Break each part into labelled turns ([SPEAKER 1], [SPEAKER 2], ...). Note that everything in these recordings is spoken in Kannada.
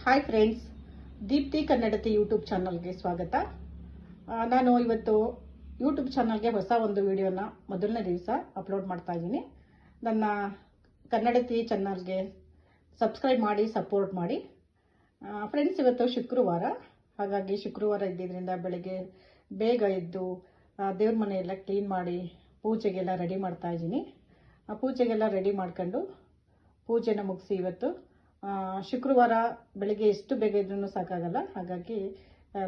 [SPEAKER 1] ಹಾಯ್ ಫ್ರೆಂಡ್ಸ್, ದೀಪ್ತಿ ಕನ್ನಡತಿ ಯೂಟ್ಯೂಬ್ ಚಾನಲ್ಗೆ ಸ್ವಾಗತ. ನಾನು ಇವತ್ತು ಯೂಟ್ಯೂಬ್ ಚಾನಲ್ಗೆ ಹೊಸ ಒಂದು ವಿಡಿಯೋನ ಮೊದಲನೇ ದಿವಸ ಅಪ್ಲೋಡ್ ಮಾಡ್ತಾ ಇದ್ದೀನಿ. ನನ್ನ ಕನ್ನಡತಿ ಚಾನಲ್ಗೆ ಸಬ್ಸ್ಕ್ರೈಬ್ ಮಾಡಿ, ಸಪೋರ್ಟ್ ಮಾಡಿ. ಫ್ರೆಂಡ್ಸ್, ಇವತ್ತು ಶುಕ್ರವಾರ, ಹಾಗಾಗಿ ಶುಕ್ರವಾರ ಇದ್ದಿದ್ದರಿಂದ ಬೆಳಗ್ಗೆ ಬೇಗ ಎದ್ದು ದೇವ್ರ ಮನೆಯೆಲ್ಲ ಕ್ಲೀನ್ ಮಾಡಿ ಪೂಜೆಗೆಲ್ಲ ರೆಡಿ ಮಾಡ್ತಾ ಇದ್ದೀನಿ. ಪೂಜೆಗೆಲ್ಲ ರೆಡಿ ಮಾಡ್ಕೊಂಡು ಪೂಜೆನ ಮುಗಿಸಿ, ಇವತ್ತು ಶುಕ್ರವಾರ ಬೆಳಿಗ್ಗೆ ಎಷ್ಟು ಬೇಗ ಇದ್ರೂ ಸಾಕಾಗಲ್ಲ. ಹಾಗಾಗಿ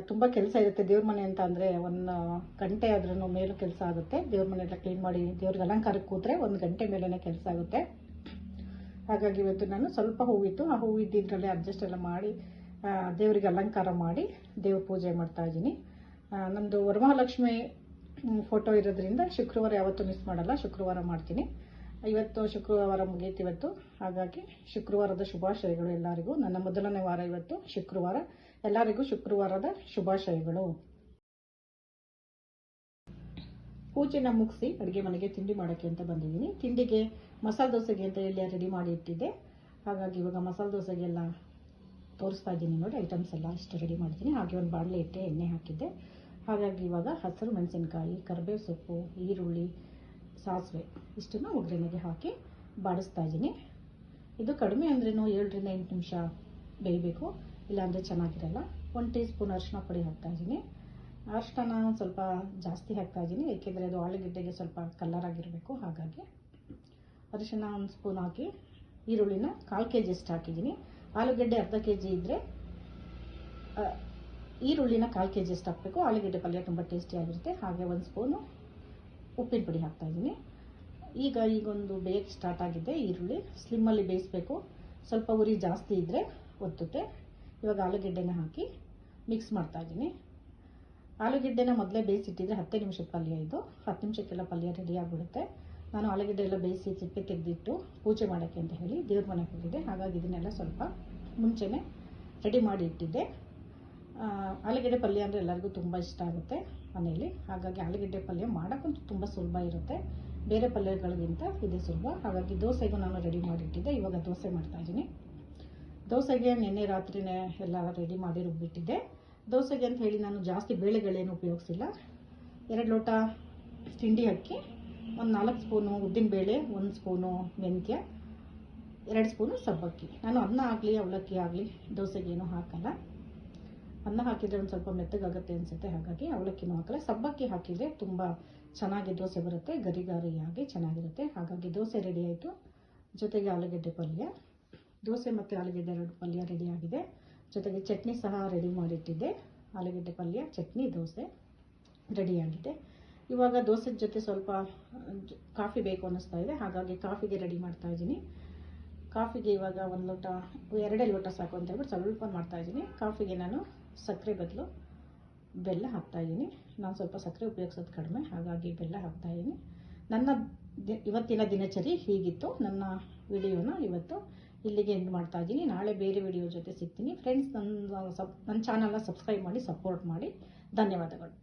[SPEAKER 1] ತುಂಬ ಕೆಲಸ ಇರುತ್ತೆ. ದೇವ್ರ ಮನೆ ಅಂತ ಅಂದರೆ 1 ಗಂಟೆ ಆದ್ರೂ ಮೇಲೂ ಕೆಲಸ ಆಗುತ್ತೆ. ದೇವ್ರ ಮನೆ ಎಲ್ಲ ಕ್ಲೀನ್ ಮಾಡಿ ದೇವ್ರಿಗೆ ಅಲಂಕಾರಕ್ಕೆ ಕೂತ್ರೆ 1 ಗಂಟೆ ಮೇಲೇ ಕೆಲಸ ಆಗುತ್ತೆ. ಹಾಗಾಗಿ ಇವತ್ತು ನಾನು ಸ್ವಲ್ಪ ಹೂವಿತ್ತು, ಆ ಹೂವು ಇದ್ದಿದ್ದರಲ್ಲೇ ಅಡ್ಜಸ್ಟ್ ಎಲ್ಲ ಮಾಡಿ ದೇವರಿಗೆ ಅಲಂಕಾರ ಮಾಡಿ ದೇವ್ರ ಪೂಜೆ ಮಾಡ್ತಾ ಇದ್ದೀನಿ. ನಮ್ಮದು ವರಮಹಾಲಕ್ಷ್ಮಿ ಫೋಟೋ ಇರೋದ್ರಿಂದ ಶುಕ್ರವಾರ ಯಾವತ್ತೂ ಮಿಸ್ ಮಾಡಲ್ಲ, ಶುಕ್ರವಾರ ಮಾಡ್ತೀನಿ. ಇವತ್ತು ಶುಕ್ರವಾರ ಮುಗಿಯಿತು ಇವತ್ತು. ಹಾಗಾಗಿ ಶುಕ್ರವಾರದ ಶುಭಾಶಯಗಳು ಎಲ್ಲರಿಗೂ. ನನ್ನ ಮೊದಲನೇ ವಾರ ಇವತ್ತು ಶುಕ್ರವಾರ. ಎಲ್ಲರಿಗೂ ಶುಕ್ರವಾರದ ಶುಭಾಶಯಗಳು. ಪೂಜೆನ ಮುಗಿಸಿ ಅಡುಗೆ ಮನೆಗೆ ತಿಂಡಿ ಮಾಡೋಕ್ಕೆ ಅಂತ ಬಂದಿದ್ದೀನಿ. ತಿಂಡಿಗೆ ಮಸಾಲೆ ದೋಸೆಗೆ ಅಂತ ಹೇಳಿ ರೆಡಿ ಮಾಡಿ ಇಟ್ಟಿದ್ದೆ. ಹಾಗಾಗಿ ಇವಾಗ ಮಸಾಲೆ ದೋಸೆಗೆಲ್ಲ ತೋರಿಸ್ತಾ ಇದ್ದೀನಿ ನೋಡಿ. ಐಟಮ್ಸ್ ಎಲ್ಲ ಇಷ್ಟು ರೆಡಿ ಮಾಡಿದ್ದೀನಿ. ಹಾಗೆ ಒಂದು ಬಾಣಲೆ ಇಟ್ಟೆ, ಎಣ್ಣೆ ಹಾಕಿದ್ದೆ. ಹಾಗಾಗಿ ಇವಾಗ ಹಸಿರು ಮೆಣಸಿನ್ಕಾಯಿ, ಕರಿಬೇವು ಸೊಪ್ಪು, ಈರುಳ್ಳಿ, ಸಾಸಿವೆ ಇಷ್ಟನ್ನು ಒಗ್ಗರಣೆಗೆ ಹಾಕಿ ಬಾಡಿಸ್ತಾ ಇದ್ದೀನಿ. ಇದು ಕಡಿಮೆ ಅಂದ್ರೂ 7 ರಿಂದ 8 ನಿಮಿಷ ಬೇಯಬೇಕು, ಇಲ್ಲಾಂದರೆ ಚೆನ್ನಾಗಿರಲ್ಲ. 1 ಟೀ ಸ್ಪೂನ್ ಅರಿಶಿನ ಪುಡಿ ಹಾಕ್ತಾ ಇದ್ದೀನಿ. ಅರಿಶಿನ ಸ್ವಲ್ಪ ಜಾಸ್ತಿ ಹಾಕ್ತಾ ಇದ್ದೀನಿ, ಏಕೆಂದರೆ ಅದು ಆಲೂಗೆಡ್ಡೆಗೆ ಸ್ವಲ್ಪ ಕಲರ್ ಆಗಿರಬೇಕು. ಹಾಗಾಗಿ ಅರಿಶಿನ 1 ಸ್ಪೂನ್ ಹಾಕಿ, ಈರುಳ್ಳಿನ 1/4 kg ಅಷ್ಟು ಹಾಕಿದ್ದೀನಿ. ಆಲೂಗೆಡ್ಡೆ ಅರ್ಧ kg ಇದ್ದರೆ ಈರುಳ್ಳಿನ 1/4 kg ಅಷ್ಟು ಹಾಕಬೇಕು. ಆಲೂಗೆಡ್ಡೆ ಪಲ್ಯ ತುಂಬ ಟೇಸ್ಟಿಯಾಗಿರುತ್ತೆ. ಹಾಗೆ 1 ಸ್ಪೂನು ಉಪ್ಪಿನ ಪುಡಿ ಹಾಕ್ತಾ ಇದ್ದೀನಿ. ಈಗೊಂದು ಬೇಯಕ್ಕೆ ಸ್ಟಾರ್ಟ್ ಆಗಿದೆ. ಈರುಳ್ಳಿ ಸ್ಲಿಮ್ಮಲ್ಲಿ ಬೇಯಿಸಬೇಕು, ಸ್ವಲ್ಪ ಉರಿ ಜಾಸ್ತಿ ಇದ್ದರೆ ಒತ್ತುತ್ತೆ. ಇವಾಗ ಆಲೂಗೆಡ್ಡೆನ ಹಾಕಿ ಮಿಕ್ಸ್ ಮಾಡ್ತಾ ಇದ್ದೀನಿ. ಆಲೂಗೆಡ್ಡೆನ ಮೊದಲೇ ಬೇಯಿಸಿಟ್ಟಿದ್ರೆ 10 ನಿಮಿಷದ ಪಲ್ಯ ಇದು. 10 ನಿಮಿಷಕ್ಕೆಲ್ಲ ಪಲ್ಯ ರೆಡಿ ಆಗಿಬಿಡುತ್ತೆ. ನಾನು ಆಲೂಗೆಡ್ಡೆ ಎಲ್ಲ ಬೇಯಿಸಿ ಸಿಪ್ಪೆ ತೆಗೆದಿಟ್ಟು ಪೂಜೆ ಮಾಡೋಕ್ಕೆ ಅಂತ ಹೇಳಿ ದೇವ್ರ ಮನೆಗೆ ಹೋಗಿದ್ದೆ. ಹಾಗಾಗಿ ಇದನ್ನೆಲ್ಲ ಸ್ವಲ್ಪ ಮುಂಚೆನೇ ರೆಡಿ ಮಾಡಿ ಇಟ್ಟಿದ್ದೆ. ಆಲೂಗೆಡ್ಡೆ ಪಲ್ಯ ಅಂದರೆ ಎಲ್ಲರಿಗೂ ತುಂಬ ಇಷ್ಟ ಆಗುತ್ತೆ ಮನೆಯಲ್ಲಿ. ಹಾಗಾಗಿ ಆಲೂಗೆಡ್ಡೆ ಪಲ್ಯ ಮಾಡೋಕ್ಕಂತೂ ತುಂಬ ಸುಲಭ ಇರುತ್ತೆ, ಬೇರೆ ಪಲ್ಯಗಳಿಗಿಂತ ಇದೇ ಸುಲಭ. ಹಾಗಾಗಿ ದೋಸೆಗೂ ನಾನು ರೆಡಿ ಮಾಡಿಟ್ಟಿದ್ದೆ. ಇವಾಗ ದೋಸೆ ಮಾಡ್ತಾಯಿದ್ದೀನಿ. ದೋಸೆಗೆ ನಿನ್ನೆ ರಾತ್ರಿನೇ ಎಲ್ಲ ರೆಡಿ ಮಾಡಿ ರುಬ್ಬಿಟ್ಟಿದ್ದೆ. ದೋಸೆಗೆ ಅಂತ ಹೇಳಿ ನಾನು ಜಾಸ್ತಿ ಬೇಳೆಗಳೇನು ಉಪಯೋಗಿಸಿಲ್ಲ. 2 ಲೋಟ ತಿಂಡಿ ಅಕ್ಕಿ, ಒಂದು 4 ಸ್ಪೂನು ಉದ್ದಿನಬೇಳೆ, 1 ಸ್ಪೂನು ಮೆಂತ್ಯ, 2 ಸ್ಪೂನು ಸಬ್ಬಕ್ಕಿ. ನಾನು ಅನ್ನ ಆಗಲಿ ಅವಲಕ್ಕಿ ಆಗಲಿ ದೋಸೆಗೇನು ಹಾಕಲ್ಲ. ಅನ್ನ ಹಾಕಿದರೆ ಒಂದು ಸ್ವಲ್ಪ ಮೆತ್ತಗಾಗುತ್ತೆ ಅನಿಸುತ್ತೆ, ಹಾಗಾಗಿ ಅವಲಕ್ಕಿನೂ ಹಾಕಲ್ಲ. ಸಬ್ಬಕ್ಕಿ ಹಾಕಿದರೆ ತುಂಬ ಚೆನ್ನಾಗಿ ದೋಸೆ ಬರುತ್ತೆ, ಗರಿಗರಿಯಾಗಿ ಚೆನ್ನಾಗಿರುತ್ತೆ. ಹಾಗಾಗಿ ದೋಸೆ ರೆಡಿ ಆಯಿತು. ಜೊತೆಗೆ ಆಲೂಗೆಡ್ಡೆ ಪಲ್ಯ, ದೋಸೆ ಮತ್ತು ಆಲೂಗೆಡ್ಡೆ 2 ಪಲ್ಯ ರೆಡಿಯಾಗಿದೆ. ಜೊತೆಗೆ ಚಟ್ನಿ ಸಹ ರೆಡಿ ಮಾಡಿಟ್ಟಿದ್ದೆ. ಆಲೂಗೆಡ್ಡೆ ಪಲ್ಯ, ಚಟ್ನಿ, ದೋಸೆ ರೆಡಿಯಾಗಿದೆ. ಇವಾಗ ದೋಸೆ ಜೊತೆ ಸ್ವಲ್ಪ ಕಾಫಿ ಬೇಕು ಅನ್ನಿಸ್ತಾ ಇದೆ. ಹಾಗಾಗಿ ಕಾಫಿಗೆ ರೆಡಿ ಮಾಡ್ತಾ ಇದ್ದೀನಿ. ಕಾಫಿಗೆ ಇವಾಗ 1 ಲೋಟ, 2 ಲೋಟ ಸಾಕು ಅಂತ ಹೇಳ್ಬಿಟ್ಟು ಸ್ವಲ್ಪ ಮಾಡ್ತಾಯಿದ್ದೀನಿ. ಕಾಫಿಗೆ ನಾನು ಸಕ್ಕರೆ ಬದಲು ಬೆಲ್ಲ ಹಾಕ್ತಾಯಿದ್ದೀನಿ. ನಾನು ಸ್ವಲ್ಪ ಸಕ್ಕರೆ ಉಪಯೋಗಿಸೋದು ಕಡಿಮೆ, ಹಾಗಾಗಿ ಬೆಲ್ಲ ಹಾಕ್ತಾಯಿದ್ದೀನಿ. ನನ್ನ ಇವತ್ತಿನ ದಿನಚರಿ ಹೀಗಿತ್ತು. ನನ್ನ ವಿಡಿಯೋನ ಇವತ್ತು ಇಲ್ಲಿಗೆ ಎಂಡ್ ಮಾಡ್ತಾಯಿದ್ದೀನಿ. ನಾಳೆ ಬೇರೆ ವಿಡಿಯೋ ಜೊತೆ ಸಿಗ್ತೀನಿ. ಫ್ರೆಂಡ್ಸ್, ನನ್ನ ಚಾನಲ್ನ ಸಬ್ಸ್ಕ್ರೈಬ್ ಮಾಡಿ, ಸಪೋರ್ಟ್ ಮಾಡಿ. ಧನ್ಯವಾದಗಳು.